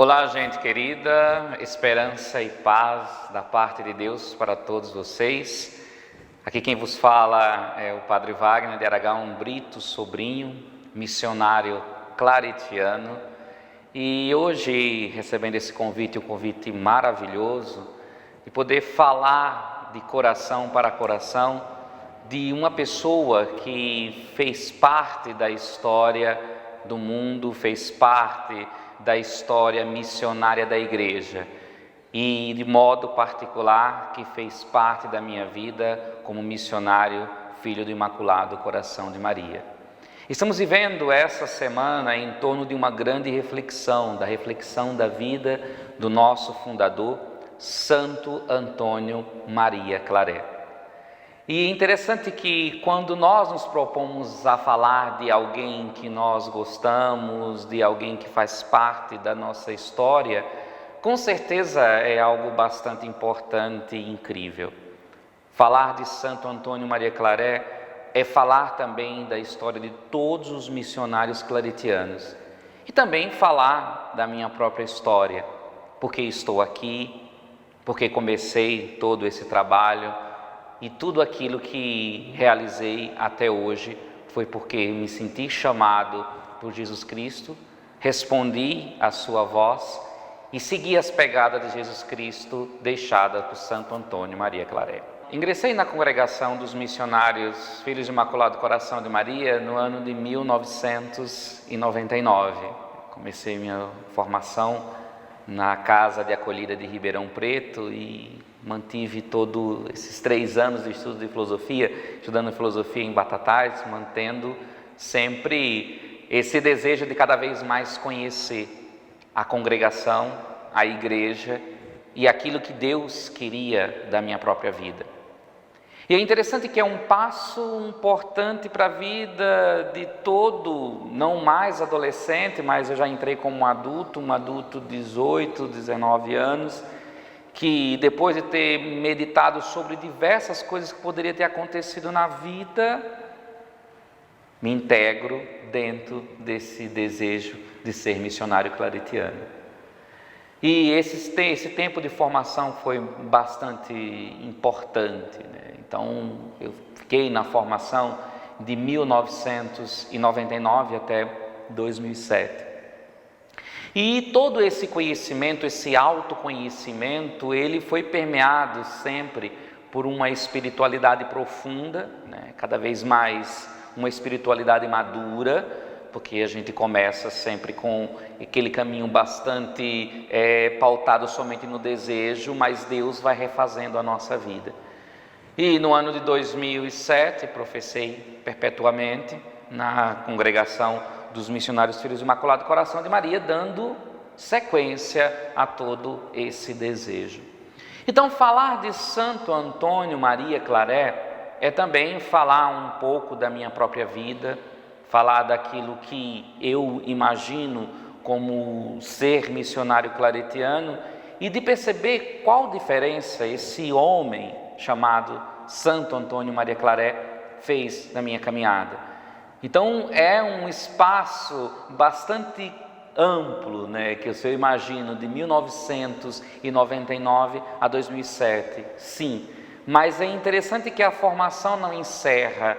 Olá, gente querida, esperança e paz da parte de Deus para todos vocês. Aqui quem vos fala é o Padre Wagner de Aragão Brito, sobrinho, missionário claretiano. E hoje, recebendo esse convite, um convite maravilhoso, de poder falar de coração para coração, de uma pessoa que fez parte da história do mundo, fez parte da história missionária da igreja e de modo particular que fez parte da minha vida como missionário, filho do Imaculado Coração de Maria. Estamos vivendo essa semana em torno de uma grande reflexão, da reflexão da vida do nosso fundador, Santo Antônio Maria Claret. E é interessante que quando nós nos propomos a falar de alguém que nós gostamos, de alguém que faz parte da nossa história, com certeza é algo bastante importante e incrível. Falar de Santo Antônio Maria Claret é falar também da história de todos os missionários claretianos e também falar da minha própria história, porque estou aqui, porque comecei todo esse trabalho. E tudo aquilo que realizei até hoje foi porque me senti chamado por Jesus Cristo, respondi à sua voz e segui as pegadas de Jesus Cristo deixadas por Santo Antônio Maria Claret. Ingressei na congregação dos missionários Filhos do Imaculado Coração de Maria no ano de 1999. Comecei minha formação na Casa de Acolhida de Ribeirão Preto e mantive todos esses 3 anos de estudo de filosofia, estudando filosofia em Batatais, mantendo sempre esse desejo de cada vez mais conhecer a congregação, a igreja e aquilo que Deus queria da minha própria vida. E é interessante que é um passo importante para a vida de todo, não mais adolescente, mas eu já entrei como um adulto de 18, 19 anos, que depois de ter meditado sobre diversas coisas que poderiam ter acontecido na vida, me integro dentro desse desejo de ser missionário claretiano. E esse tempo de formação foi bastante importante, né? Então, eu fiquei na formação de 1999 até 2007. E todo esse conhecimento, esse autoconhecimento, ele foi permeado sempre por uma espiritualidade profunda, né? Cada vez mais uma espiritualidade madura, porque a gente começa sempre com aquele caminho bastante pautado somente no desejo, mas Deus vai refazendo a nossa vida. E no ano de 2007, professei perpetuamente na congregação dos missionários Filhos do Imaculado Coração de Maria, dando sequência a todo esse desejo. Então, falar de Santo Antônio Maria Claret é também falar um pouco da minha própria vida, falar daquilo que eu imagino como ser missionário claretiano e de perceber qual diferença esse homem chamado Santo Antônio Maria Claret fez na minha caminhada. Então é um espaço bastante amplo, né, que eu imagino de 1999 a 2007, sim, mas é interessante que a formação não encerra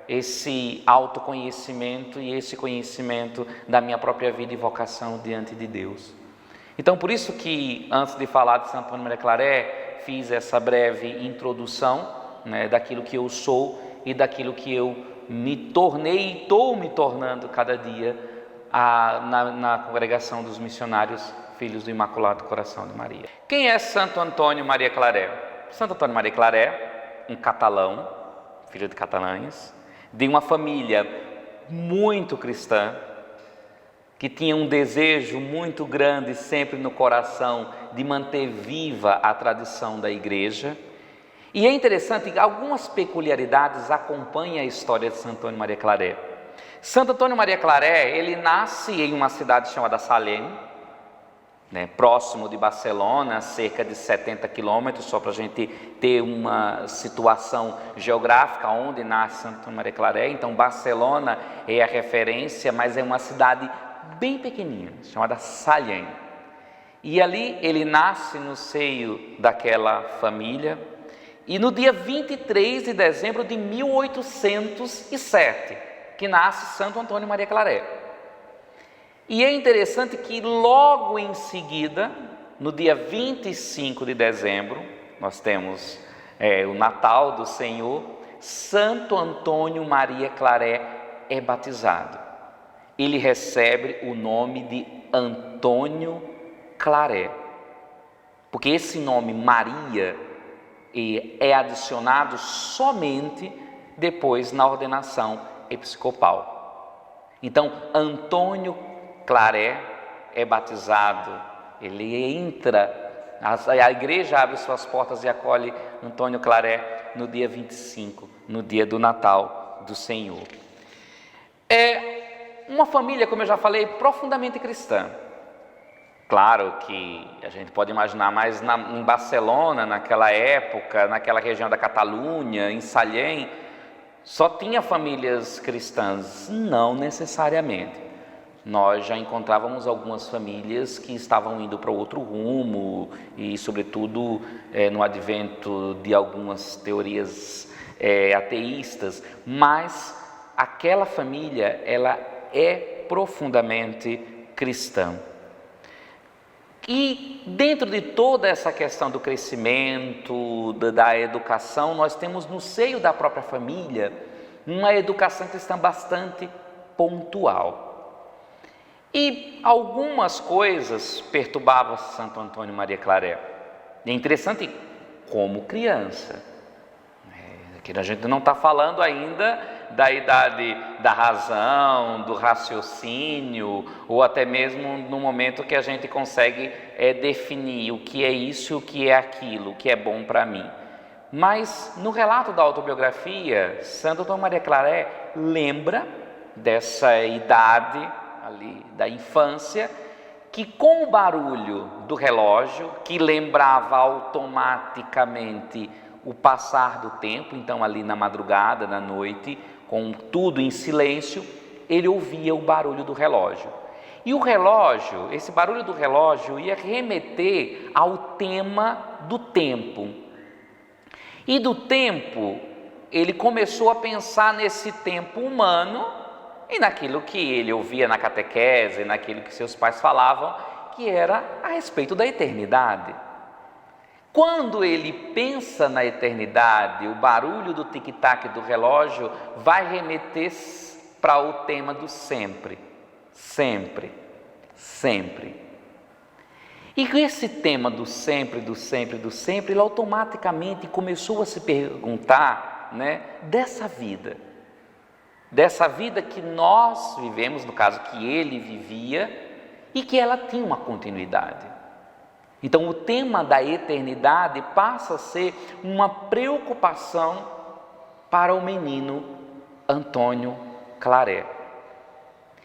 esse autoconhecimento e esse conhecimento da minha própria vida e vocação diante de Deus. Então por isso que antes de falar de Santo Antônio Maria Claret, fiz essa breve introdução, né, daquilo que eu sou e daquilo que eu me tornei e estou me tornando cada dia na congregação dos missionários Filhos do Imaculado Coração de Maria. Quem é Santo Antônio Maria Claret? Santo Antônio Maria Claret, um catalão, filho de catalães, de uma família muito cristã, que tinha um desejo muito grande sempre no coração de manter viva a tradição da igreja. E é interessante que algumas peculiaridades acompanham a história de Santo Antônio Maria Claret. Santo Antônio Maria Claret, ele nasce em uma cidade chamada Sallent, né, próximo de Barcelona, cerca de 70 quilômetros, só para a gente ter uma situação geográfica onde nasce Santo Antônio Maria Claret. Então Barcelona é a referência, mas é uma cidade bem pequenininha, chamada Sallent. E ali ele nasce no seio daquela família, e no dia 23 de dezembro de 1807, que nasce Santo Antônio Maria Claret. E é interessante que logo em seguida, no dia 25 de dezembro, nós temos o Natal do Senhor, Santo Antônio Maria Claret é batizado. Ele recebe o nome de Antônio Claret, porque esse nome Maria é adicionado somente depois na ordenação episcopal. Então, Antônio Claret é batizado, ele entra, a igreja abre suas portas e acolhe Antônio Claret no dia 25, no dia do Natal do Senhor. É uma família, como eu já falei, profundamente cristã. Claro que a gente pode imaginar, mas em Barcelona, naquela época, naquela região da Catalunha, em Sallent, só tinha famílias cristãs? Não necessariamente. Nós já encontrávamos algumas famílias que estavam indo para outro rumo e, sobretudo, no advento de algumas teorias ateístas, mas aquela família, ela é profundamente cristã. E dentro de toda essa questão do crescimento, da educação, nós temos no seio da própria família uma educação cristã bastante pontual. E algumas coisas perturbavam Santo Antônio Maria Claret. É interessante como criança. Aqui a gente não está falando ainda da idade da razão, do raciocínio, ou até mesmo no momento que a gente consegue definir o que é isso, o que é aquilo, o que é bom para mim. Mas no relato da autobiografia, Santo Antônio Maria Claret lembra dessa idade ali da infância, que com o barulho do relógio, que lembrava automaticamente o passar do tempo, então ali na madrugada, na noite, com tudo em silêncio, ele ouvia o barulho do relógio. E o relógio, esse barulho do relógio ia remeter ao tema do tempo. E do tempo, ele começou a pensar nesse tempo humano e naquilo que ele ouvia na catequese, naquilo que seus pais falavam, que era a respeito da eternidade. Quando ele pensa na eternidade, o barulho do tic-tac do relógio vai remeter para o tema do sempre, sempre, sempre. E com esse tema do sempre, do sempre, do sempre, ele automaticamente começou a se perguntar, dessa vida que nós vivemos, no caso que ele vivia, e que ela tinha uma continuidade. Então, o tema da eternidade passa a ser uma preocupação para o menino Antônio Claret.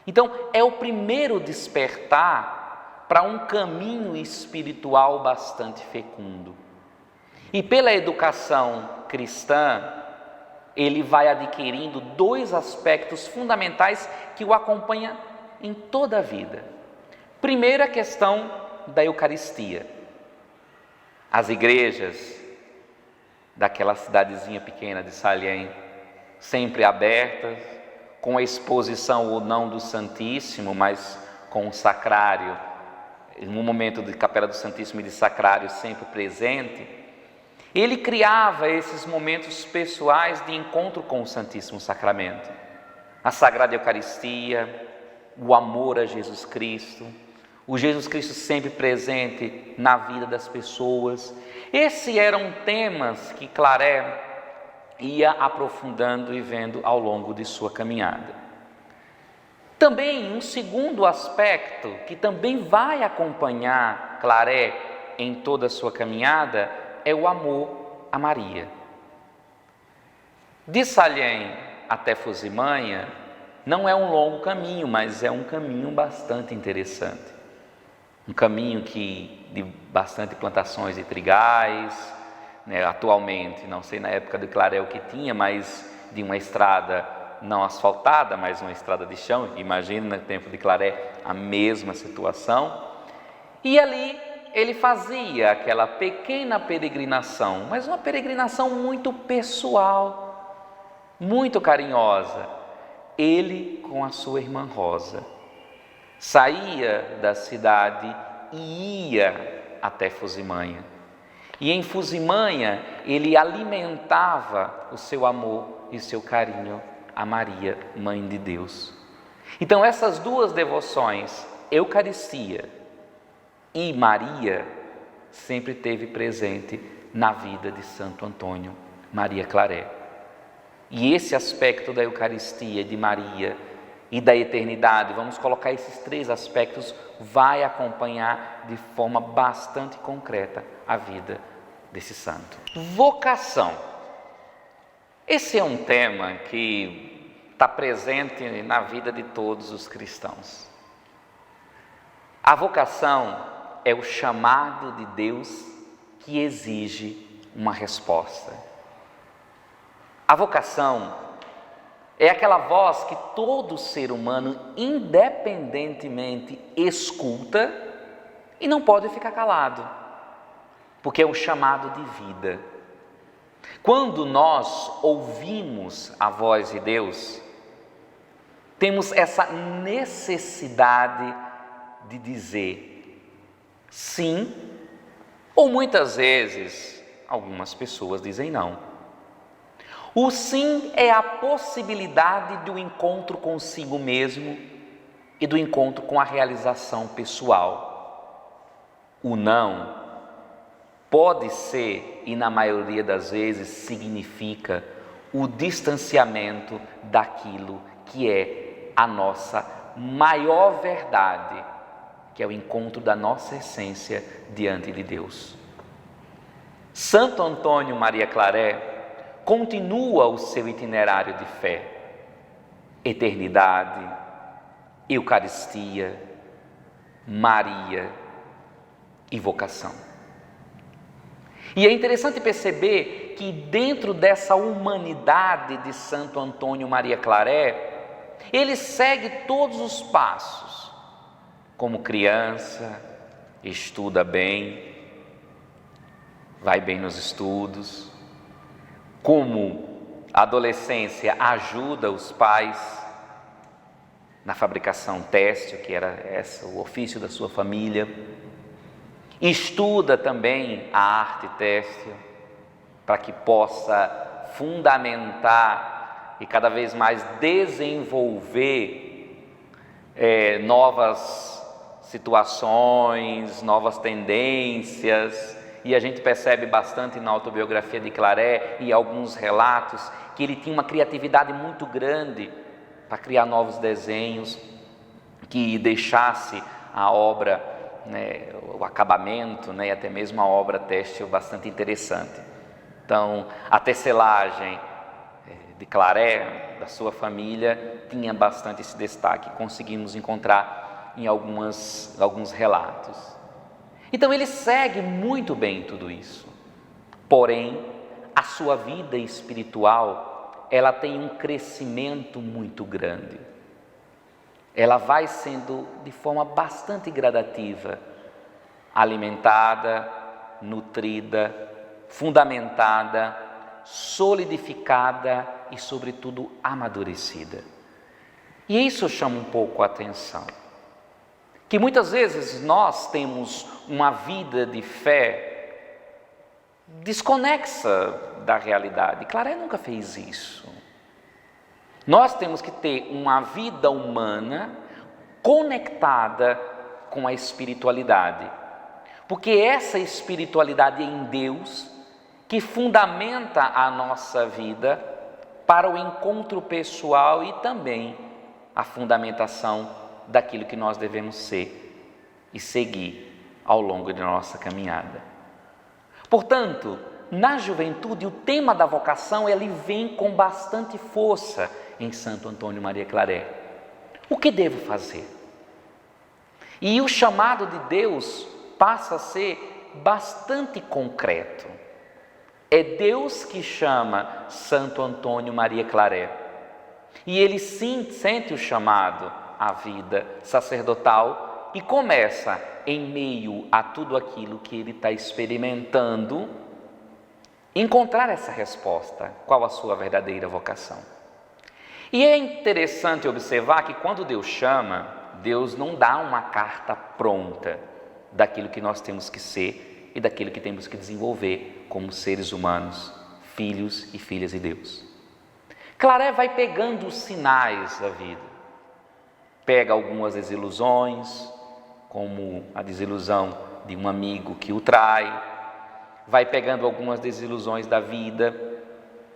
Então, é o primeiro despertar para um caminho espiritual bastante fecundo. E pela educação cristã, ele vai adquirindo dois aspectos fundamentais que o acompanham em toda a vida. Primeiro, a questão da Eucaristia. As igrejas daquela cidadezinha pequena de Sallent, sempre abertas, com a exposição ou não do Santíssimo, mas com o sacrário, no momento de Capela do Santíssimo e de sacrário sempre presente, ele criava esses momentos pessoais de encontro com o Santíssimo Sacramento. A Sagrada Eucaristia, o amor a Jesus Cristo, o Jesus Cristo sempre presente na vida das pessoas. Esses eram temas que Claret ia aprofundando e vendo ao longo de sua caminhada. Também um segundo aspecto que também vai acompanhar Claret em toda a sua caminhada é o amor a Maria. De Sallent até Fusimanha não é um longo caminho, mas é um caminho bastante interessante. Um caminho de bastante plantações de trigais, atualmente, não sei na época do Claret o que tinha, mas de uma estrada não asfaltada, mas uma estrada de chão. Imagina no tempo de Claret a mesma situação. E ali ele fazia aquela pequena peregrinação, mas uma peregrinação muito pessoal, muito carinhosa. Ele com a sua irmã Rosa saía da cidade e ia até Fuzimanha. E em Fuzimanha ele alimentava o seu amor e o seu carinho a Maria, Mãe de Deus. Então essas duas devoções, Eucaristia e Maria, sempre teve presente na vida de Santo Antônio Maria Claret. E esse aspecto da Eucaristia, de Maria e da eternidade, vamos colocar esses três aspectos, vai acompanhar de forma bastante concreta a vida desse santo. Vocação. Esse é um tema que está presente na vida de todos os cristãos. A vocação é o chamado de Deus que exige uma resposta. A vocação é aquela voz que todo ser humano, independentemente, escuta e não pode ficar calado, porque é um chamado de vida. Quando nós ouvimos a voz de Deus, temos essa necessidade de dizer sim, ou muitas vezes, algumas pessoas dizem não. O sim é a possibilidade do encontro consigo mesmo e do encontro com a realização pessoal. O não pode ser, e na maioria das vezes significa, o distanciamento daquilo que é a nossa maior verdade, que é o encontro da nossa essência diante de Deus. Santo Antônio Maria Claret continua o seu itinerário de fé, eternidade, Eucaristia, Maria e vocação. E é interessante perceber que dentro dessa humanidade de Santo Antônio Maria Claret, ele segue todos os passos. Como criança, estuda bem, vai bem nos estudos. Como adolescência, ajuda os pais na fabricação têxtil, que era o ofício da sua família. Estuda também a arte têxtil, para que possa fundamentar e cada vez mais desenvolver novas situações, novas tendências. E a gente percebe bastante na autobiografia de Claret e alguns relatos que ele tinha uma criatividade muito grande para criar novos desenhos que deixasse a obra, o acabamento, e até mesmo a obra têxtil bastante interessante. Então, a tecelagem de Claret, da sua família, tinha bastante esse destaque, conseguimos encontrar em alguns relatos. Então ele segue muito bem tudo isso, porém a sua vida espiritual, ela tem um crescimento muito grande. Ela vai sendo de forma bastante gradativa, alimentada, nutrida, fundamentada, solidificada e sobretudo amadurecida. E isso chama um pouco a atenção. Que muitas vezes nós temos uma vida de fé desconexa da realidade. Claret nunca fez isso. Nós temos que ter uma vida humana conectada com a espiritualidade, porque essa espiritualidade em Deus que fundamenta a nossa vida para o encontro pessoal e também a fundamentação daquilo que nós devemos ser e seguir ao longo de nossa caminhada. Portanto, na juventude, o tema da vocação, ele vem com bastante força em Santo Antônio Maria Claret. O que devo fazer? E o chamado de Deus passa a ser bastante concreto. É Deus que chama Santo Antônio Maria Claret. E ele sim sente o chamado à vida sacerdotal e começa, em meio a tudo aquilo que ele está experimentando, encontrar essa resposta, qual a sua verdadeira vocação. E é interessante observar que quando Deus chama, Deus não dá uma carta pronta daquilo que nós temos que ser e daquilo que temos que desenvolver como seres humanos, filhos e filhas de Deus. Claré vai pegando os sinais da vida, pega algumas desilusões, como a desilusão de um amigo que o trai, vai pegando algumas desilusões da vida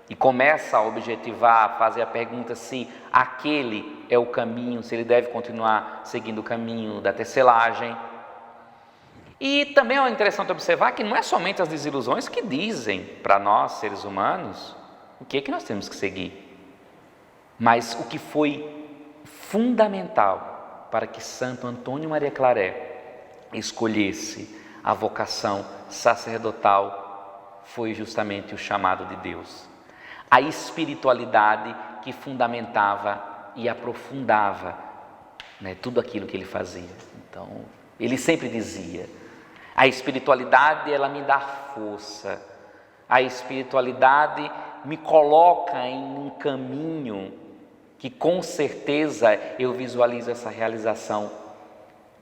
e começa a objetivar, a fazer a pergunta se aquele é o caminho, se ele deve continuar seguindo o caminho da tecelagem. E também é interessante observar que não é somente as desilusões que dizem para nós, seres humanos, o que é que nós temos que seguir, mas o que foi fundamental para que Santo Antônio Maria Claré escolhesse a vocação sacerdotal foi justamente o chamado de Deus, a espiritualidade que fundamentava e aprofundava, tudo aquilo que ele fazia. Então, ele sempre dizia: a espiritualidade, ela me dá força, a espiritualidade me coloca em um caminho que com certeza eu visualizo essa realização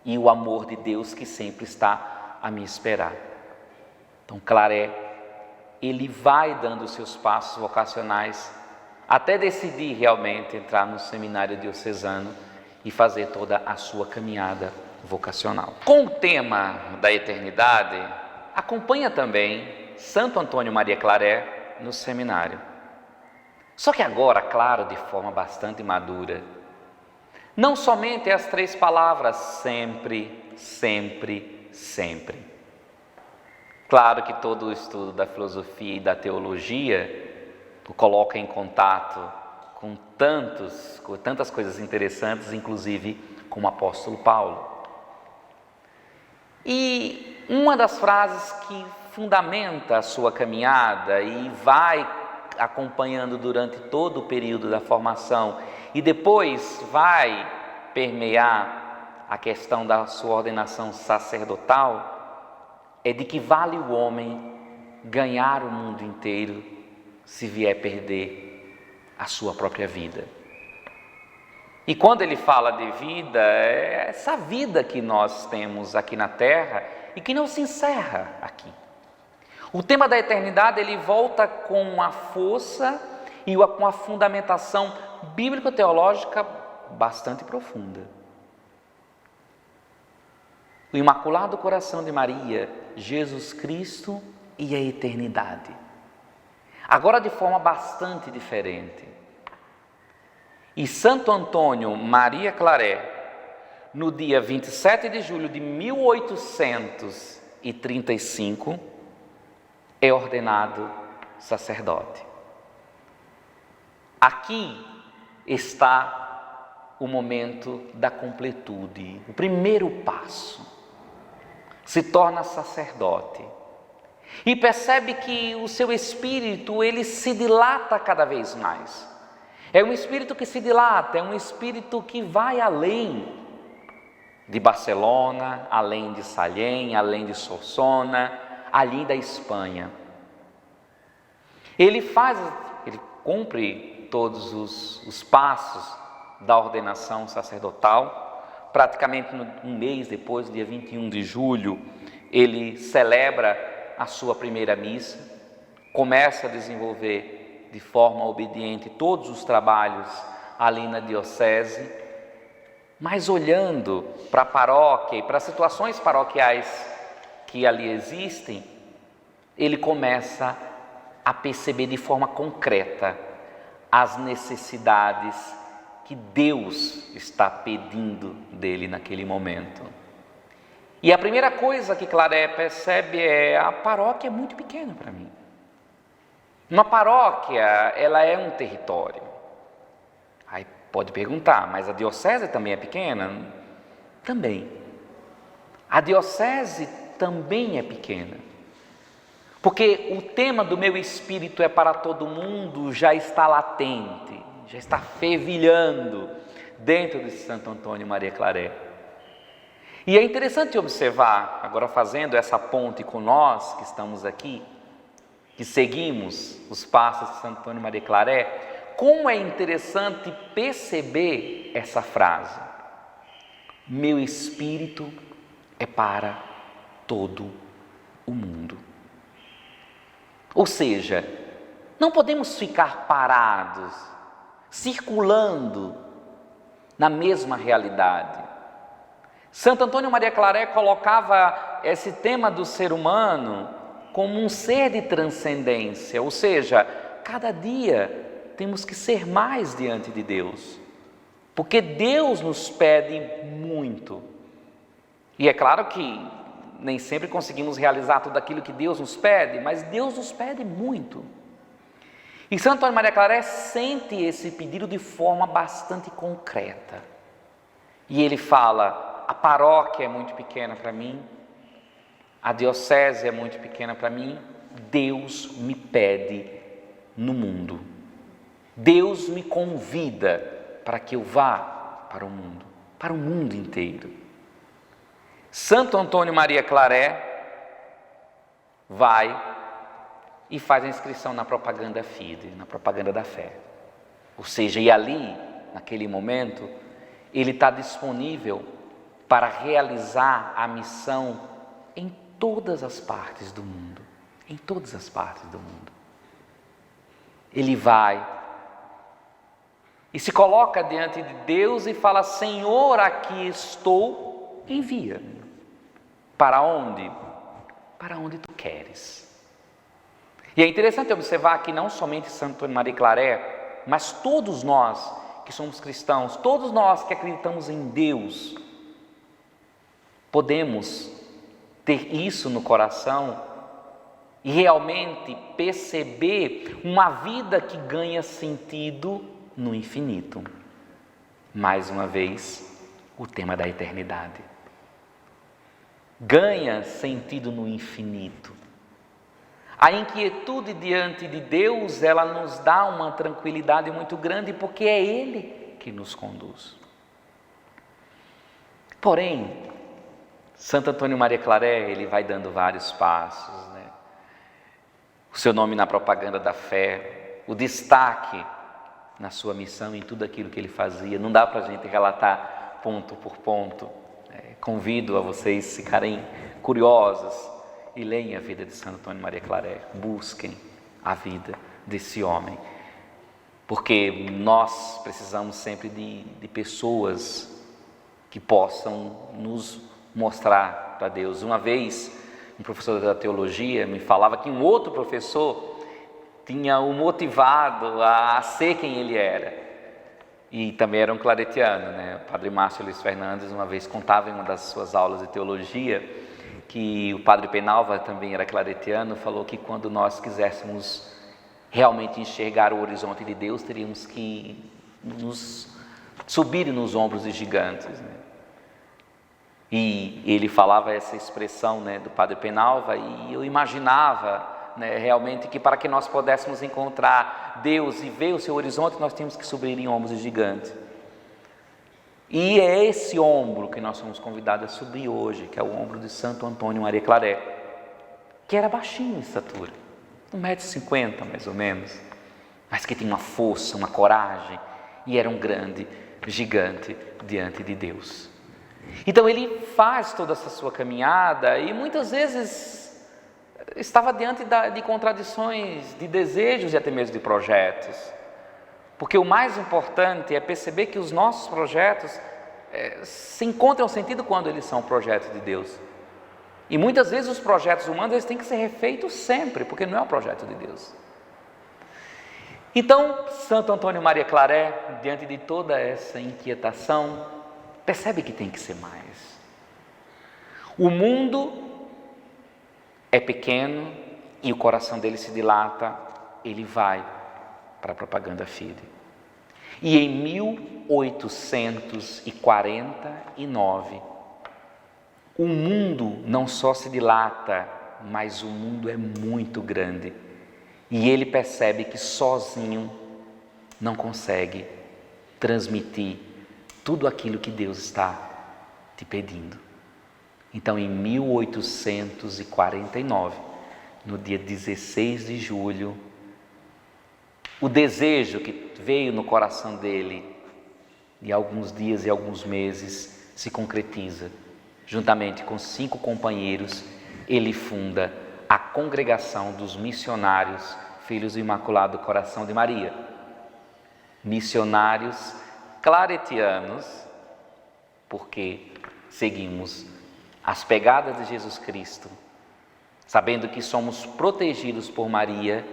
e o amor de Deus que sempre está a me esperar. Então, Claré, ele vai dando os seus passos vocacionais até decidir realmente entrar no seminário diocesano e fazer toda a sua caminhada vocacional. Com o tema da eternidade, acompanha também Santo Antônio Maria Claré no seminário. Só que agora, claro, de forma bastante madura, não somente as 3 palavras sempre, sempre, sempre. Claro que todo o estudo da filosofia e da teologia o coloca em contato com tantas coisas interessantes, inclusive com o apóstolo Paulo. E uma das frases que fundamenta a sua caminhada e vai acompanhando durante todo o período da formação e depois vai permear a questão da sua ordenação sacerdotal, é de que vale o homem ganhar o mundo inteiro se vier perder a sua própria vida. E quando ele fala de vida, é essa vida que nós temos aqui na Terra e que não se encerra aqui. O tema da eternidade, ele volta com a força e com a fundamentação bíblico-teológica bastante profunda. O Imaculado Coração de Maria, Jesus Cristo e a eternidade. Agora de forma bastante diferente. E Santo Antônio Maria Claré, no dia 27 de julho de 1835, é ordenado sacerdote. Aqui está o momento da completude, o primeiro passo. Se torna sacerdote e percebe que o seu espírito, ele se dilata cada vez mais. É um espírito que se dilata, é um espírito que vai além de Barcelona, além de Sallent, além de Solsona, além da Espanha. Ele cumpre todos os passos da ordenação sacerdotal. Praticamente um mês depois, dia 21 de julho, ele celebra a sua primeira missa, começa a desenvolver de forma obediente todos os trabalhos ali na diocese, mas olhando para a paróquia e para as situações paroquiais que ali existem, ele começa a perceber de forma concreta as necessidades que Deus está pedindo dele naquele momento. E a primeira coisa que Claré percebe é: a paróquia é muito pequena para mim. Uma paróquia, ela é um território. Aí pode perguntar, mas a diocese também é pequena? Também. A diocese também é pequena. Porque o tema do meu espírito é para todo mundo já está latente, já está fervilhando dentro de Santo Antônio Maria Claré. E é interessante observar, agora fazendo essa ponte com nós que estamos aqui, que seguimos os passos de Santo Antônio Maria Claret, como é interessante perceber essa frase: meu espírito é para todo o mundo. Ou seja, não podemos ficar parados, circulando na mesma realidade. Santo Antônio Maria Claret colocava esse tema do ser humano como um ser de transcendência, ou seja, cada dia temos que ser mais diante de Deus, porque Deus nos pede muito. E é claro que nem sempre conseguimos realizar tudo aquilo que Deus nos pede, mas Deus nos pede muito. E Santo Antônio Maria Claret sente esse pedido de forma bastante concreta. E ele fala: a paróquia é muito pequena para mim, a diocese é muito pequena para mim, Deus me pede no mundo. Deus me convida para que eu vá para o mundo inteiro. Santo Antônio Maria Claret vai e faz a inscrição na propaganda Fide, na propaganda da fé. Ou seja, e ali, naquele momento, ele está disponível para realizar a missão em todas as partes do mundo, em todas as partes do mundo. Ele vai e se coloca diante de Deus e fala: Senhor, aqui estou, envia-me. Para onde? Para onde tu queres. E é interessante observar que não somente Santo Antônio Maria Claret, mas todos nós que somos cristãos, todos nós que acreditamos em Deus, podemos ter isso no coração e realmente perceber uma vida que ganha sentido no infinito. Mais uma vez, o tema da eternidade ganha sentido no infinito. A inquietude diante de Deus, ela nos dá uma tranquilidade muito grande, porque é Ele que nos conduz. Porém, Santo Antônio Maria Claret, ele vai dando vários passos, né? O seu nome na propaganda da fé, o destaque na sua missão, em tudo aquilo que ele fazia. Não dá para a gente relatar ponto por ponto. Convido a vocês ficarem curiosos e leiam a vida de Santo Antônio Maria Claret. Busquem a vida desse homem, porque nós precisamos sempre de pessoas que possam nos mostrar para Deus. Uma vez, um professor da teologia me falava que um outro professor tinha o motivado a ser quem ele era, e também era um claretiano, né? O padre Márcio Luiz Fernandes uma vez contava em uma das suas aulas de teologia que o padre Penalva também era claretiano, falou que quando nós quiséssemos realmente enxergar o horizonte de Deus, teríamos que nos subir nos ombros de gigantes, né? E ele falava essa expressão, né, do padre Penalva, e eu imaginava, né, realmente que para que nós pudéssemos encontrar Deus e ver o seu horizonte, nós tínhamos que subir em ombros de gigante. E é esse ombro que nós somos convidados a subir hoje, que é o ombro de Santo Antônio Maria Claret, que era baixinho em estatura, 1,50 m mais ou menos, mas que tinha uma força, uma coragem, e era um grande gigante diante de Deus. Então ele faz toda essa sua caminhada e muitas vezes estava diante de contradições, de desejos e até mesmo de projetos, porque o mais importante é perceber que os nossos projetos se encontram sentido quando eles são projetos de Deus. E muitas vezes os projetos humanos eles têm que ser refeitos sempre, porque não é o projeto de Deus. Então, Santo Antônio Maria Claret, diante de toda essa inquietação, percebe que tem que ser mais. O mundo é pequeno e o coração dele se dilata, ele vai para a propaganda Fide. E em 1849, o mundo não só se dilata, mas o mundo é muito grande. E ele percebe que sozinho não consegue transmitir tudo aquilo que Deus está te pedindo. Então, em 1849, no dia 16 de julho, o desejo que veio no coração dele, de alguns dias e alguns meses, se concretiza. Juntamente com 5 companheiros, ele funda a Congregação dos Missionários Filhos do Imaculado Coração de Maria. Missionários claretianos, porque seguimos as pegadas de Jesus Cristo, sabendo que somos protegidos por Maria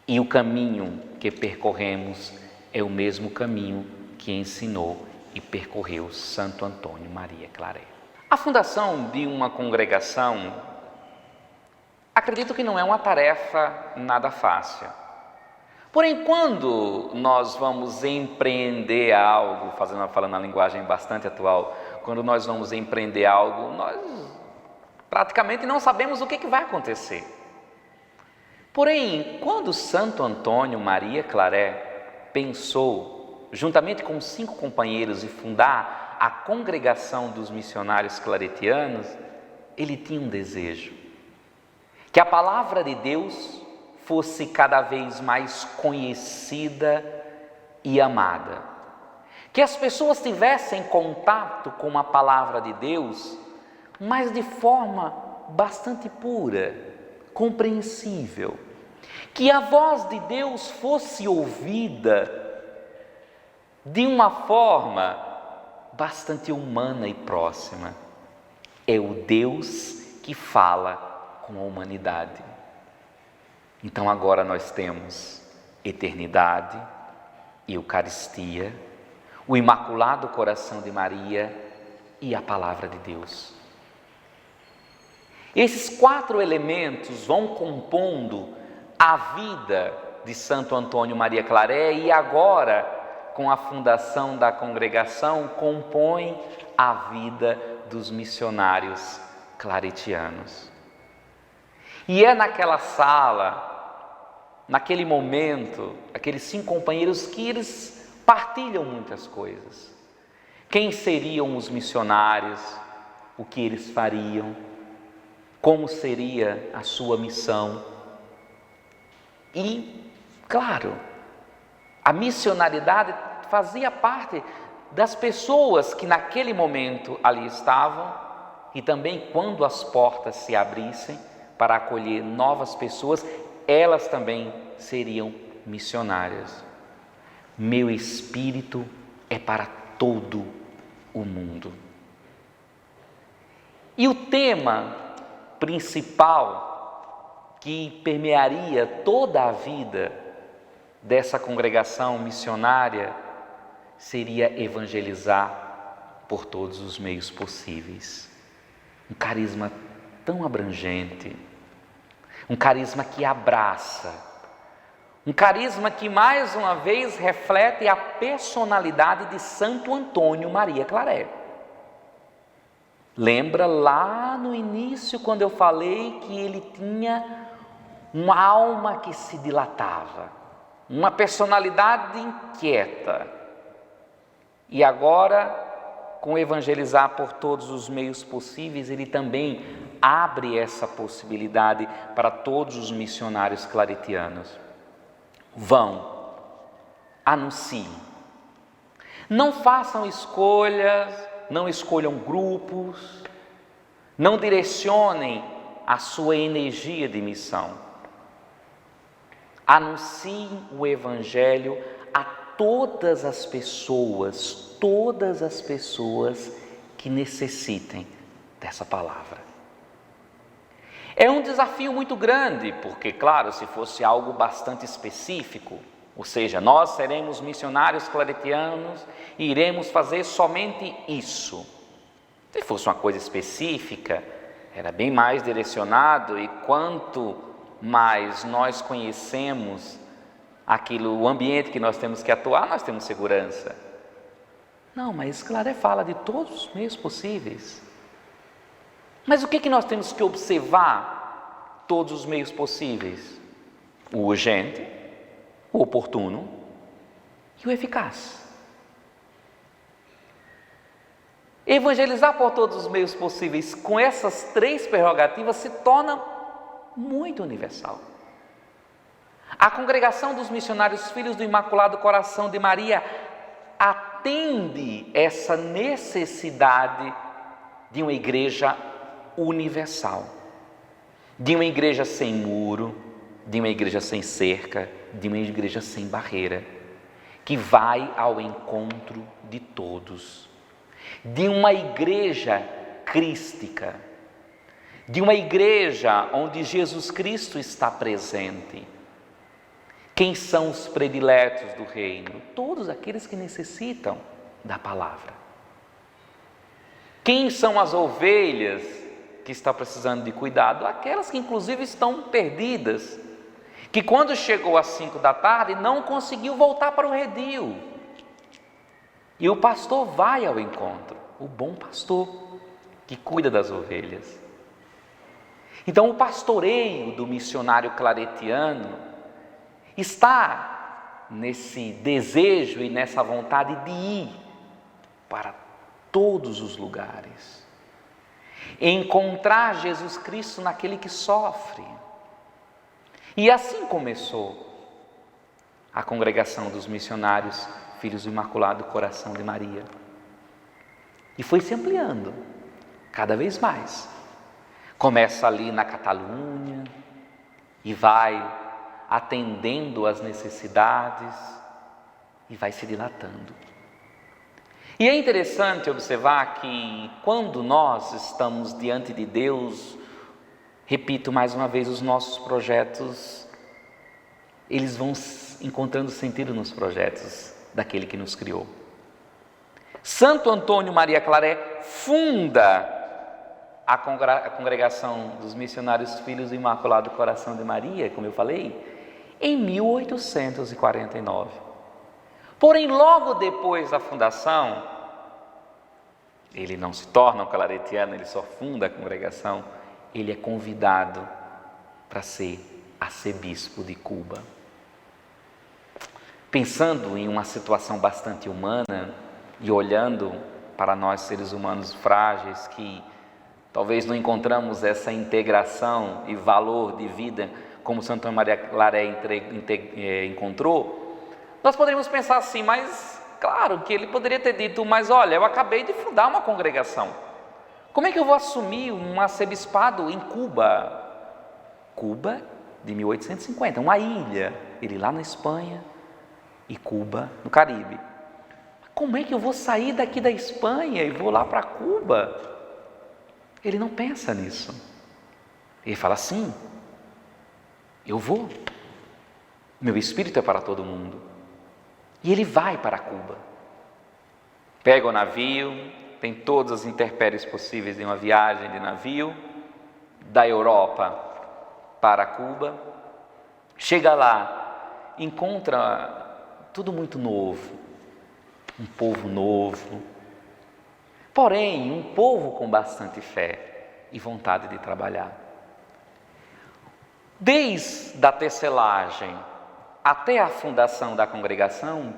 e o caminho que percorremos é o mesmo caminho que ensinou e percorreu Santo Antônio Maria Claret. A fundação de uma congregação, acredito que não é uma tarefa nada fácil. Porém, quando nós vamos empreender algo, falando a linguagem bastante atual, quando nós vamos empreender algo, nós praticamente não sabemos o que vai acontecer. Porém, quando Santo Antônio Maria Claret pensou, juntamente com 5 companheiros, em fundar a Congregação dos Missionários Claretianos, ele tinha um desejo: que a palavra de Deus fosse cada vez mais conhecida e amada, que as pessoas tivessem contato com a palavra de Deus, mas de forma bastante pura, compreensível, que a voz de Deus fosse ouvida de uma forma bastante humana e próxima. É o Deus que fala com a humanidade. Então agora nós temos eternidade, Eucaristia, o Imaculado Coração de Maria e a Palavra de Deus. Esses 4 elementos vão compondo a vida de Santo Antônio Maria Claret e agora, com a fundação da congregação, compõem a vida dos missionários claretianos. E é naquela sala, naquele momento, aqueles 5 companheiros que eles partilham muitas coisas. Quem seriam os missionários, o que eles fariam, como seria a sua missão. E, claro, a missionariedade fazia parte das pessoas que naquele momento ali estavam e também quando as portas se abrissem para acolher novas pessoas, elas também seriam missionárias. Meu espírito é para todo o mundo. E o tema principal que permearia toda a vida dessa congregação missionária seria evangelizar por todos os meios possíveis. Um carisma tão abrangente, um carisma que abraça, um carisma que mais uma vez reflete a personalidade de Santo Antônio Maria Claret. Lembra lá no início quando eu falei que ele tinha uma alma que se dilatava, uma personalidade inquieta. E agora, com evangelizar por todos os meios possíveis, ele também abre essa possibilidade para todos os missionários claretianos. Vão, anunciem. Não façam escolhas, não escolham grupos, não direcionem a sua energia de missão. Anunciem o Evangelho a todas as pessoas que necessitem dessa palavra. É um desafio muito grande, porque, claro, se fosse algo bastante específico, ou seja, nós seremos missionários claretianos e iremos fazer somente isso. Se fosse uma coisa específica, era bem mais direcionado, e quanto mais nós conhecemos o ambiente que nós temos que atuar, nós temos segurança. Não, mas Claret fala de todos os meios possíveis. Mas o que nós temos que observar? Todos os meios possíveis: o urgente, o oportuno e o eficaz. Evangelizar por todos os meios possíveis com essas 3 prerrogativas se torna muito universal. A congregação dos missionários Filhos do Imaculado Coração de Maria atende essa necessidade de uma igreja universal, de uma igreja sem muro, de uma igreja sem cerca, de uma igreja sem barreira, que vai ao encontro de todos, de uma igreja crística, de uma igreja onde Jesus Cristo está presente. Quem são os prediletos do reino? Todos aqueles que necessitam da palavra. Quem são as ovelhas que estão precisando de cuidado? Aquelas que inclusive estão perdidas, que quando chegou às 5 da tarde não conseguiu voltar para o redil. E o pastor vai ao encontro, o bom pastor que cuida das ovelhas. Então o pastoreio do missionário claretiano está nesse desejo e nessa vontade de ir para todos os lugares, encontrar Jesus Cristo naquele que sofre. E assim começou a congregação dos missionários Filhos do Imaculado Coração de Maria. E foi se ampliando cada vez mais. Começa ali na Catalunha e vai atendendo às necessidades e vai se dilatando. E é interessante observar que quando nós estamos diante de Deus, repito mais uma vez, os nossos projetos, eles vão encontrando sentido nos projetos daquele que nos criou. Santo Antônio Maria Claret funda a congregação dos missionários Filhos do Imaculado Coração de Maria, como eu falei, em 1849. Porém, logo depois da fundação, ele não se torna um claretiano, ele só funda a congregação, ele é convidado para ser arcebispo de Cuba. Pensando em uma situação bastante humana e olhando para nós seres humanos frágeis que talvez não encontramos essa integração e valor de vida como Santo Maria Claret encontrou, nós poderíamos pensar assim, mas claro que ele poderia ter dito, mas olha, eu acabei de fundar uma congregação, como é que eu vou assumir um arcebispado em Cuba? Cuba de 1850, uma ilha, ele lá na Espanha e Cuba no Caribe. Como é que eu vou sair daqui da Espanha e vou lá para Cuba? Ele não pensa nisso. Ele fala assim, eu vou. Meu espírito é para todo mundo. E ele vai para Cuba. Pega o navio, tem todas as intempéries possíveis de uma viagem de navio, da Europa para Cuba. Chega lá, encontra tudo muito novo, um povo novo, porém um povo com bastante fé e vontade de trabalhar. Desde a tecelagem até a fundação da congregação,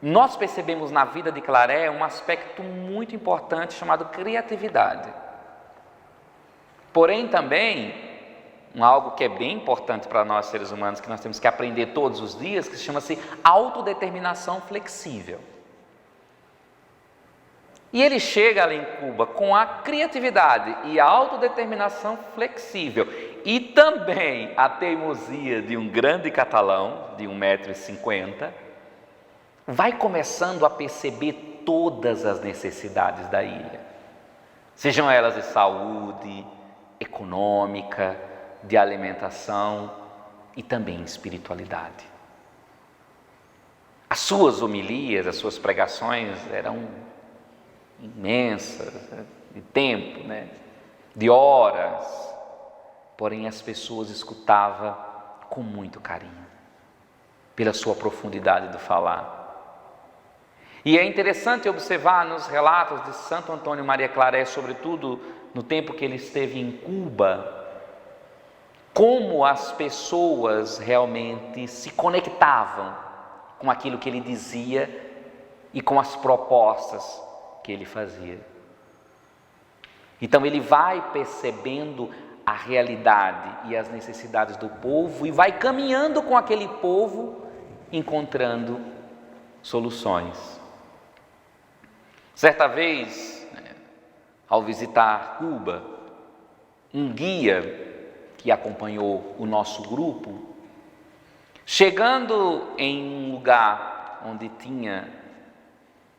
nós percebemos na vida de Claret um aspecto muito importante chamado criatividade. Porém também algo que é bem importante para nós seres humanos, que nós temos que aprender todos os dias, que chama-se autodeterminação flexível. E ele chega ali em Cuba com a criatividade e a autodeterminação flexível e também a teimosia de um grande catalão de 1,50 m, vai começando a perceber todas as necessidades da ilha, sejam elas de saúde, econômica, de alimentação e também espiritualidade. As suas homilias, as suas pregações eram imensas, de tempo, de horas, porém as pessoas escutavam com muito carinho, pela sua profundidade do falar. E é interessante observar nos relatos de Santo Antônio Maria Claret, sobretudo no tempo que ele esteve em Cuba, como as pessoas realmente se conectavam com aquilo que ele dizia e com as propostas que ele fazia. Então ele vai percebendo a realidade e as necessidades do povo e vai caminhando com aquele povo, encontrando soluções. Certa vez, ao visitar Cuba, um guia que acompanhou o nosso grupo, chegando em um lugar onde tinha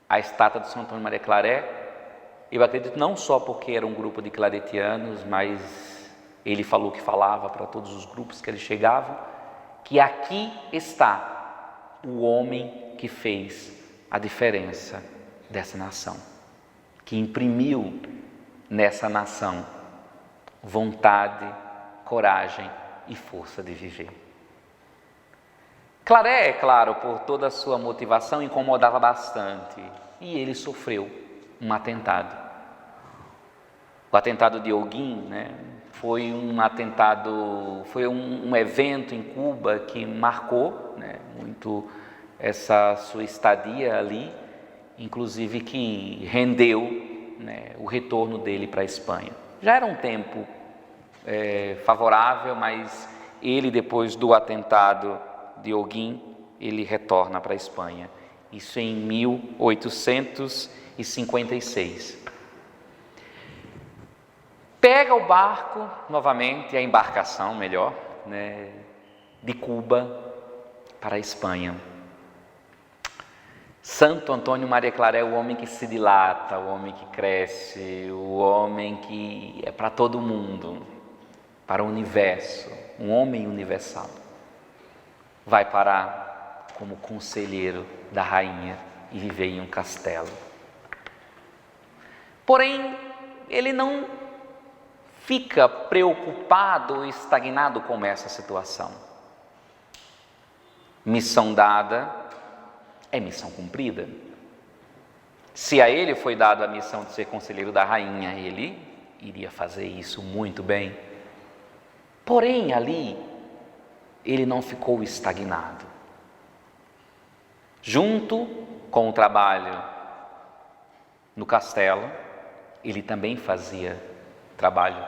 a estátua de São Antônio Maria Claret, eu acredito não só porque era um grupo de claretianos, mas ele falou que falava para todos os grupos que ele chegava, que aqui está o homem que fez a diferença dessa nação, que imprimiu nessa nação vontade, coragem e força de viver. Claret, é claro, por toda a sua motivação, incomodava bastante e ele sofreu um atentado. O atentado de Holguín, foi um atentado, foi um evento em Cuba que marcou, muito essa sua estadia ali, inclusive que rendeu, o retorno dele para a Espanha. Já era um tempo favorável, mas ele, depois do atentado de Holguín, ele retorna para a Espanha. Isso em 1856. Pega o barco novamente, a embarcação melhor, de Cuba para a Espanha. Santo Antônio Maria Claret é o homem que se dilata, o homem que cresce, o homem que é para todo mundo, para o universo, um homem universal. Vai parar como conselheiro da rainha e viver em um castelo. Porém, ele não fica preocupado ou estagnado com essa situação. Missão dada é missão cumprida. Se a ele foi dada a missão de ser conselheiro da rainha, ele iria fazer isso muito bem. Porém, ali, ele não ficou estagnado. Junto com o trabalho no castelo, ele também fazia trabalho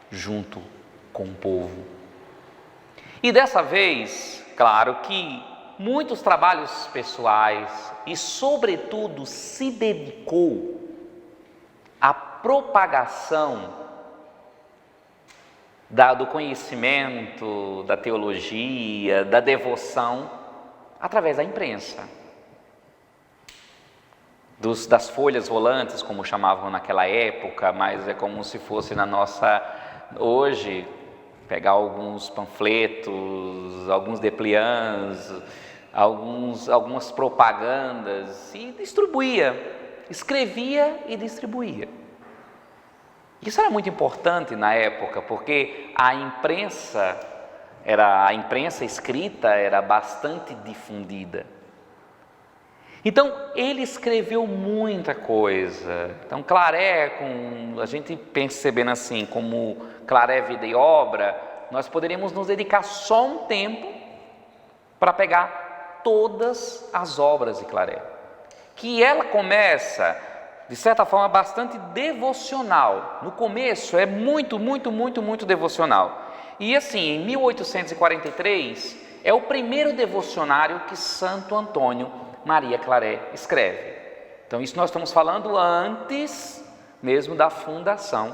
junto com o povo. E dessa vez, claro que muitos trabalhos pessoais e, sobretudo, se dedicou à propagação do conhecimento, da teologia, da devoção, através da imprensa. Das folhas volantes, como chamavam naquela época, mas é como se fosse na nossa, hoje, pegar alguns panfletos, alguns dépliants, algumas propagandas e distribuía, escrevia e distribuía. Isso era muito importante na época, porque a imprensa escrita era bastante difundida. Então, ele escreveu muita coisa. Então, Claret, a gente percebendo assim, como Claret, vida e obra, nós poderíamos nos dedicar só um tempo para pegar todas as obras de Claret. Que ela começa, de certa forma, bastante devocional. No começo é muito devocional. E assim, em 1843, é o primeiro devocionário que Santo Antônio Maria Claret escreve. Então isso nós estamos falando antes mesmo da fundação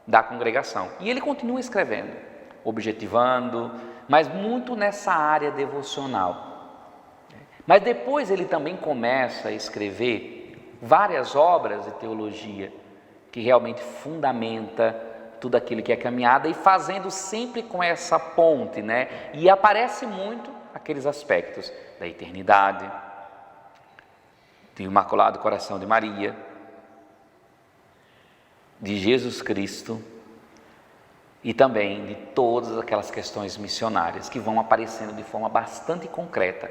da congregação. E ele continua escrevendo, objetivando, mas muito nessa área devocional. Mas depois ele também começa a escrever várias obras de teologia que realmente fundamenta tudo aquilo que é caminhada e fazendo sempre com essa ponte, E aparece muito aqueles aspectos da eternidade, do Imaculado Coração de Maria, de Jesus Cristo e também de todas aquelas questões missionárias que vão aparecendo de forma bastante concreta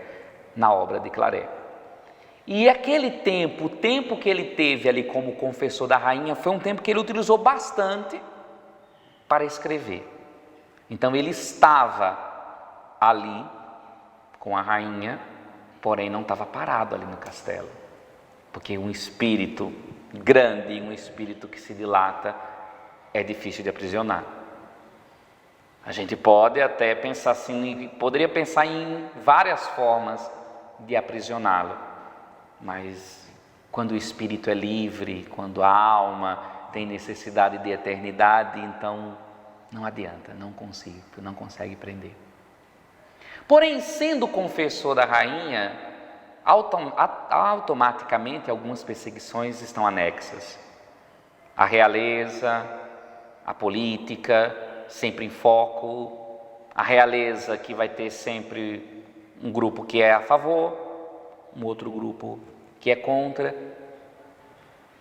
na obra de Claret. E aquele tempo, o tempo que ele teve ali como confessor da rainha, foi um tempo que ele utilizou bastante para escrever. Então ele estava ali com a rainha, porém não estava parado ali no castelo. porque um espírito grande, um espírito que se dilata, é difícil de aprisionar. A gente pode até pensar assim, poderia pensar em várias formas de aprisioná-lo, mas quando o espírito é livre, quando a alma tem necessidade de eternidade, então não adianta, não consegue prender. Porém, sendo confessor da rainha, automaticamente algumas perseguições estão anexas. A realeza, a política, sempre em foco, a realeza que vai ter sempre um grupo que é a favor, um outro grupo que é contra.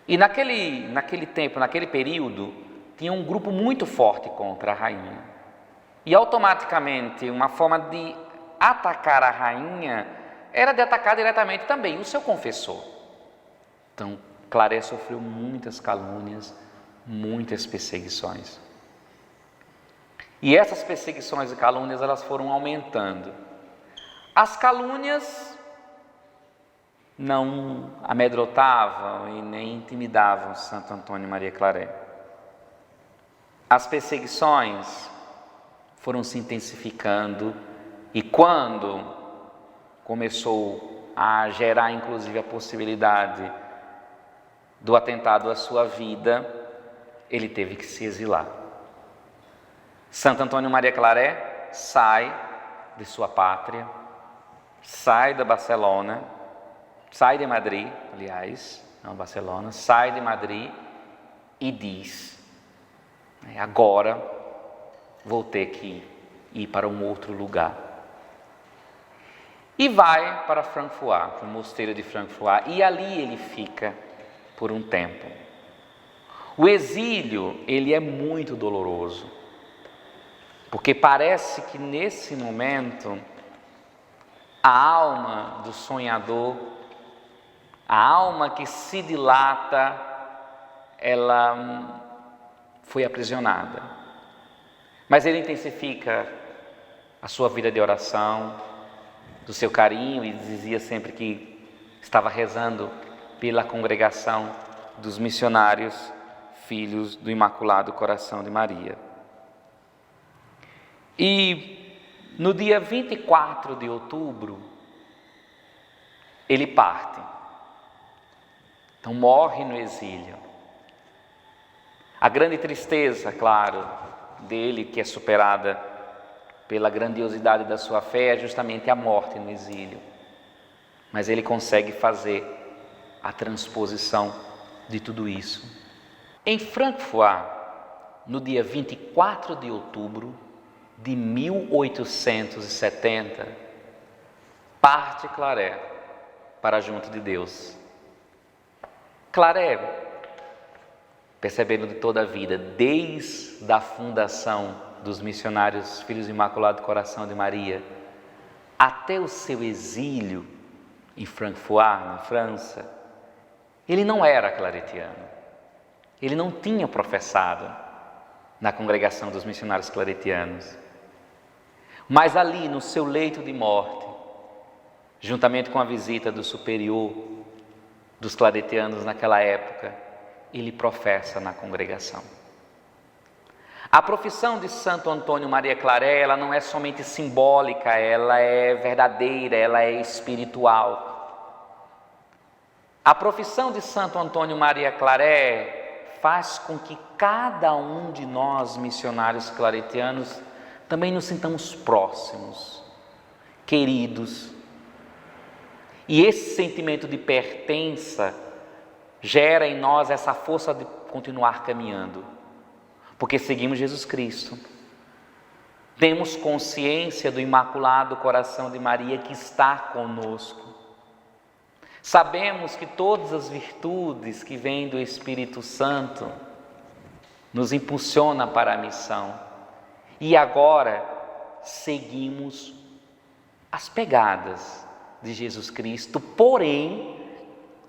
E naquele tempo, naquele período, tinha um grupo muito forte contra a rainha. E automaticamente, uma forma de atacar a rainha era de atacar diretamente também o seu confessor. Então, Claré sofreu muitas calúnias, muitas perseguições. E essas perseguições e calúnias, elas foram aumentando. As calúnias não amedrontavam e nem intimidavam Santo Antônio Maria Claré. As perseguições foram se intensificando e quando começou a gerar inclusive a possibilidade do atentado à sua vida, ele teve que se exilar. Santo Antônio Maria Claré sai de sua pátria, sai da Barcelona, sai de Madrid, aliás, não Barcelona, sai de Madrid e diz: agora vou ter que ir para um outro lugar. E vai para Francfort, para o mosteiro de Francfort, e ali ele fica por um tempo. O exílio, ele é muito doloroso, porque parece que nesse momento a alma do sonhador, a alma que se dilata, ela foi aprisionada. Mas ele intensifica a sua vida de oração, do seu carinho, e dizia sempre que estava rezando pela congregação dos missionários filhos do Imaculado Coração de Maria. E no dia 24 de outubro, ele parte. Então morre no exílio. A grande tristeza, claro, dele, que é superada pela grandiosidade da sua fé, é justamente a morte no exílio. Mas ele consegue fazer a transposição de tudo isso. Em Francfort, no dia 24 de outubro de 1870, parte Claré para junto de Deus. Claré, percebendo de toda a vida, desde a fundação dos missionários Filhos do Imaculado Coração de Maria, até o seu exílio em Francfort, na França, ele não era claretiano, ele não tinha professado na congregação dos missionários claretianos, mas ali no seu leito de morte, juntamente com a visita do superior dos claretianos naquela época, ele professa na congregação. A profissão de Santo Antônio Maria Claré, ela não é somente simbólica, ela é verdadeira, ela é espiritual. A profissão de Santo Antônio Maria Claré faz com que cada um de nós, missionários claretianos, também nos sintamos próximos, queridos. E esse sentimento de pertença gera em nós essa força de continuar caminhando, porque seguimos Jesus Cristo. Temos consciência do Imaculado Coração de Maria que está conosco. Sabemos que todas as virtudes que vêm do Espírito Santo nos impulsionam para a missão. E agora seguimos as pegadas de Jesus Cristo, porém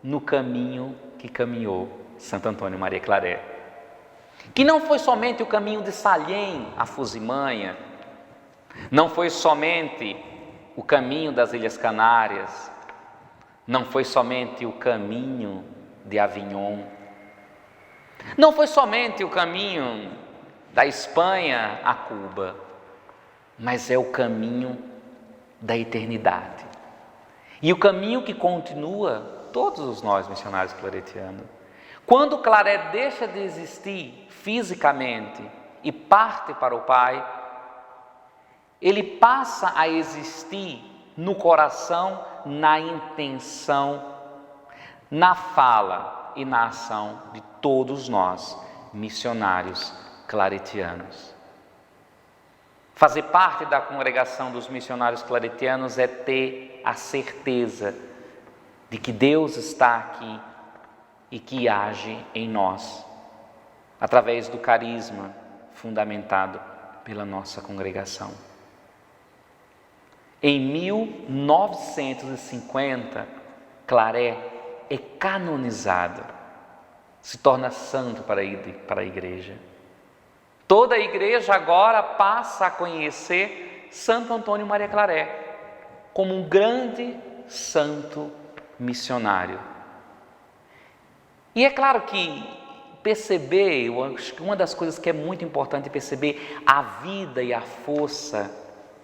no caminho que caminhou Santo Antônio Maria Claré, que não foi somente o caminho de Sallém a Fuzimanha, não foi somente o caminho das Ilhas Canárias, Não foi somente o caminho de Avignon, não foi somente o caminho da Espanha a Cuba, mas é o caminho da eternidade. E o caminho que continua todos nós missionários claretianos. Quando Claré deixa de existir fisicamente e parte para o Pai, ele passa a existir no coração, na intenção, na fala e na ação de todos nós, missionários claretianos. Fazer parte da congregação dos missionários claretianos é ter a certeza de que Deus está aqui e que age em nós, através do carisma fundamentado pela nossa congregação. Em 1950, Claré é canonizado, se torna santo para a igreja. Toda a igreja agora passa a conhecer Santo Antônio Maria Claré como um grande santo missionário. E é claro que perceber, eu acho que uma das coisas que é muito importante é perceber a vida e a força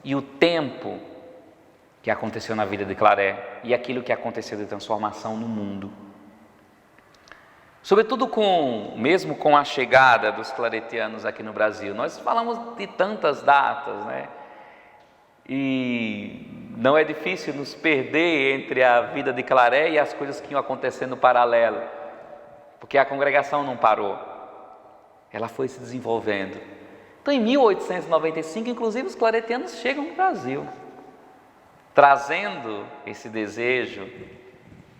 e o tempo que aconteceu na vida de Claré e aquilo que aconteceu de transformação no mundo. Sobretudo mesmo com a chegada dos claretianos aqui no Brasil. Nós falamos de tantas datas, né? E não é difícil nos perder entre a vida de Claré e as coisas que iam acontecendo paralelo, porque a congregação não parou, ela foi se desenvolvendo. Então, em 1895, inclusive, os claretianos chegam no Brasil, trazendo esse desejo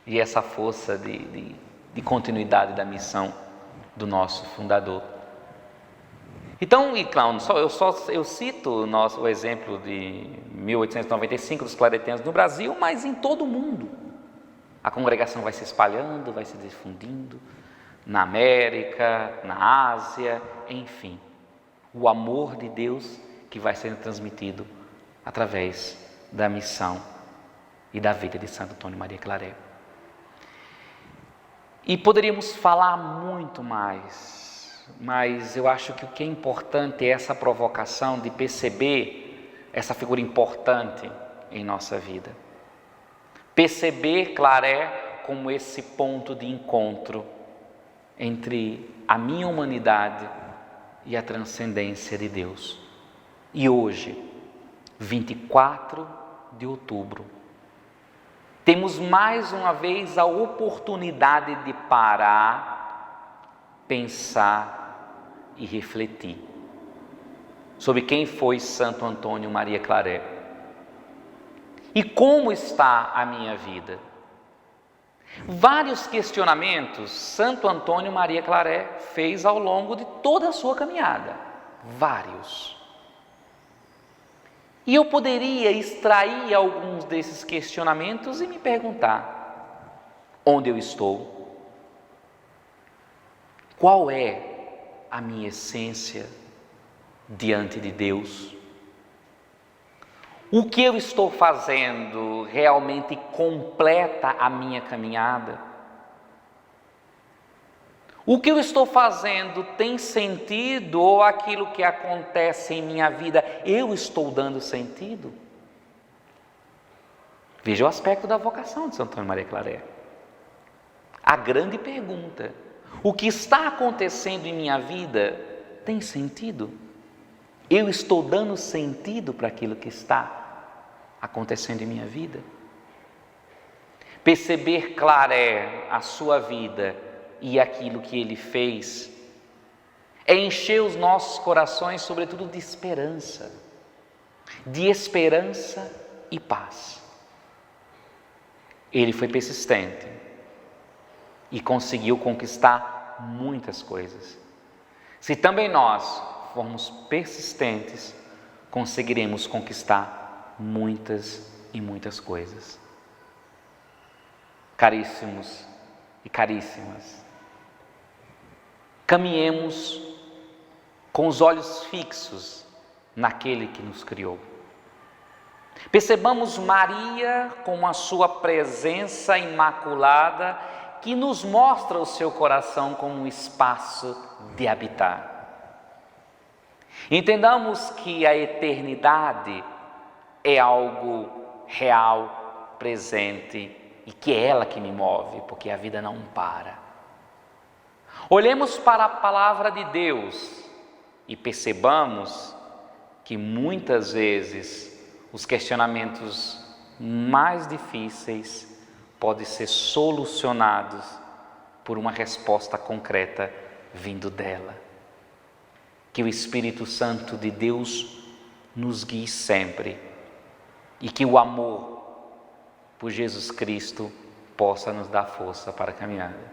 e essa força de continuidade da missão do nosso fundador. Então, e claro, eu cito o exemplo de 1895 dos claretianos no Brasil, mas em todo o mundo. A congregação vai se espalhando, vai se difundindo, na América, na Ásia, enfim. O amor de Deus que vai sendo transmitido através da missão e da vida de Santo Antônio Maria Claré. E poderíamos falar muito mais, mas eu acho que o que é importante é essa provocação de perceber essa figura importante em nossa vida. Perceber Claré como esse ponto de encontro entre a minha humanidade e a transcendência de Deus. E hoje, 24 de outubro, temos mais uma vez a oportunidade de parar, pensar e refletir sobre quem foi Santo Antônio Maria Claré e como está a minha vida. Vários questionamentos Santo Antônio Maria Claré fez ao longo de toda a sua caminhada, vários. E eu poderia extrair alguns desses questionamentos e me perguntar: onde eu estou? Qual é a minha essência diante de Deus? O que eu estou fazendo realmente completa a minha caminhada? O que eu estou fazendo tem sentido, ou aquilo que acontece em minha vida, eu estou dando sentido? Veja o aspecto da vocação de Santo Antônio Maria Claré. A grande pergunta: o que está acontecendo em minha vida tem sentido? Eu estou dando sentido para aquilo que está acontecendo em minha vida? Perceber Claré, a sua vida e aquilo que ele fez, é encher os nossos corações, sobretudo de esperança e paz. Ele foi persistente e conseguiu conquistar muitas coisas. Se também nós formos persistentes, conseguiremos conquistar muitas e muitas coisas. Caríssimos e caríssimas, caminhemos com os olhos fixos naquele que nos criou. Percebamos Maria com a sua presença imaculada, que nos mostra o seu coração como um espaço de habitar. Entendamos que a eternidade é algo real, presente, e que é ela que me move, porque a vida não para. Olhemos para a palavra de Deus e percebamos que muitas vezes os questionamentos mais difíceis podem ser solucionados por uma resposta concreta vindo dela. Que o Espírito Santo de Deus nos guie sempre e que o amor por Jesus Cristo possa nos dar força para a caminhada.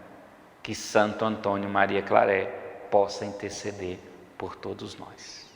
Que Santo Antônio Maria Claret possa interceder por todos nós.